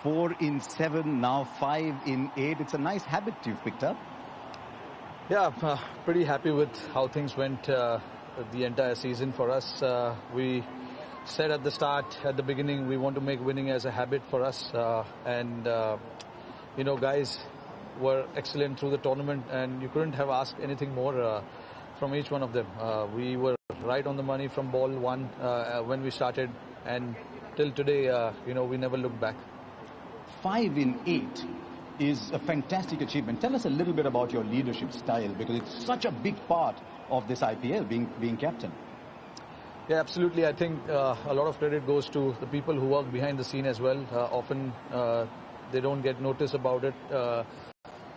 4 in 7, now 5 in 8. It's a nice habit you've picked up. Yeah, pretty happy with how things went the entire season for us. We said at the start, at the beginning, we want to make winning as a habit for us. Guys were excellent through the tournament, and you couldn't have asked anything more from each one of them. We were right on the money from ball one when we started, and till today, we never looked back. 5 in 8 is a fantastic achievement. Tell us a little bit about your leadership style, because it's such a big part of this IPL, being captain. Yeah, absolutely. I think a lot of credit goes to the people who work behind the scene as well. Often they don't get notice about it.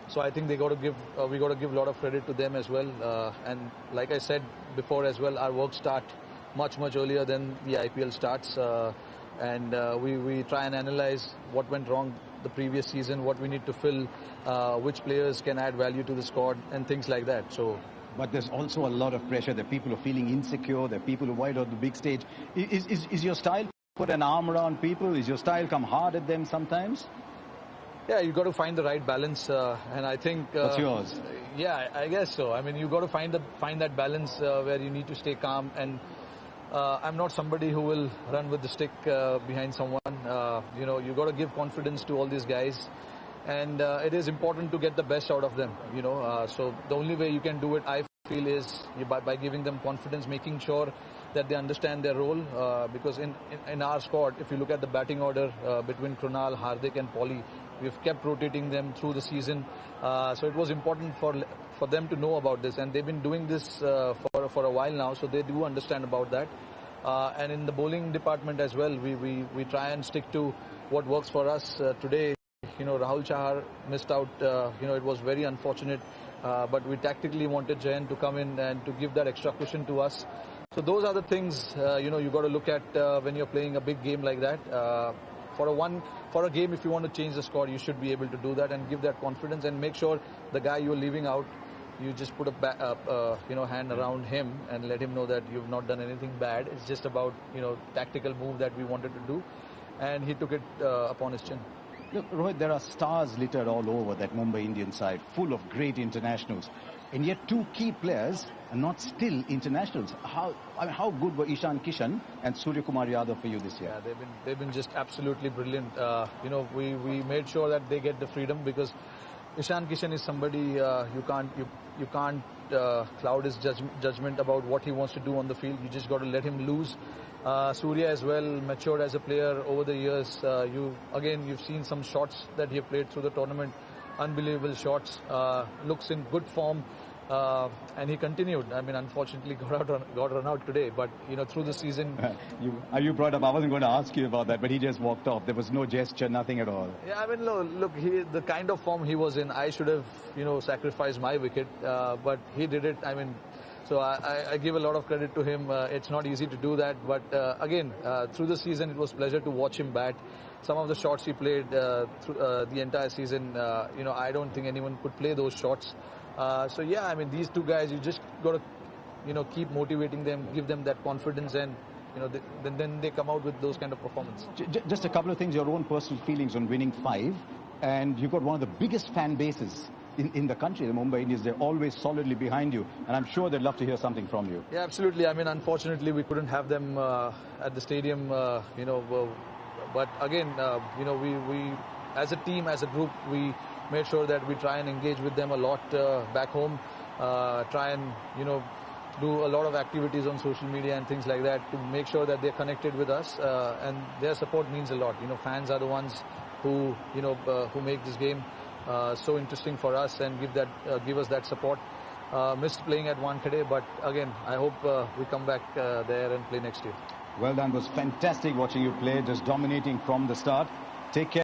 So I think we got to give a lot of credit to them as well. And like I said before as well, our work start much earlier than the IPL starts. We try and analyze what went wrong the previous season, what we need to fill, which players can add value to the squad, and things like that. But there's also a lot of pressure. There are people who are feeling insecure. There are people who are wide on the big stage. Is your style put an arm around people? Is your style come hard at them sometimes? Yeah, you got to find the right balance, and I think. What's yours? Yeah, I guess so. I mean, you got to find that balance where you need to stay calm. And I'm not somebody who will run with the stick behind someone. You got to give confidence to all these guys. And it is important to get the best out of them, So the only way you can do it, I feel, is by giving them confidence, making sure that they understand their role. Because in our squad, if you look at the batting order between Krunal, Hardik and Paulie, we've kept rotating them through the season. So it was important for them to know about this. And they've been doing this for a while now, so they do understand about that. And in the bowling department as well, we try and stick to what works for us. Today, Rahul Chahar missed out. It was very unfortunate. But we tactically wanted Jayan to come in and to give that extra cushion to us. So those are the things, you got to look at when you're playing a big game like that. For a game, if you want to change the score, you should be able to do that and give that confidence and make sure the guy you're leaving out, you just put a hand around him and let him know that you've not done anything bad. It's just about, tactical move that we wanted to do. And he took it upon his chin. Look, Rohit, there are stars littered all over that Mumbai Indian side, full of great internationals. And yet 2 key players are not still internationals. How good were Ishan Kishan and Surya Kumar Yadav for you this year? Yeah, they've been just absolutely brilliant. We made sure that they get the freedom, because Ishan Kishan is somebody you can't cloud his judgment about what he wants to do on the field. You just got to let him loose. Surya as well, matured as a player over the years. You've seen some shots that he played through the tournament. Unbelievable shots. Looks in good form. And he continued. I mean, unfortunately, got run out today. But, through the season... You brought up, I wasn't going to ask you about that, but he just walked off. There was no gesture, nothing at all. Yeah, I mean, look, the kind of form he was in, I should have, sacrificed my wicket. But he did it. I mean... So I give a lot of credit to him. It's not easy to do that. But again, through the season, it was a pleasure to watch him bat. Some of the shots he played through the entire season, I don't think anyone could play those shots. So yeah, I mean, these 2 guys, you just got to, keep motivating them, give them that confidence, and, then they come out with those kind of performance. Just a couple of things, your own personal feelings on winning 5. And you've got one of the biggest fan bases in the country, the Mumbai Indians. They're always solidly behind you, and I'm sure they'd love to hear something from you. Yeah, absolutely. I mean, unfortunately, we couldn't have them at the stadium, but again, we as a team, as a group, we made sure that we try and engage with them a lot back home, try and, do a lot of activities on social media and things like that to make sure that they're connected with us, and their support means a lot. Fans are the ones who make this game so interesting for us and give us that support. Missed playing at Wankhede, but again, I hope we come back there and play next year. Well done. It was fantastic watching you play, just dominating from the start. Take care.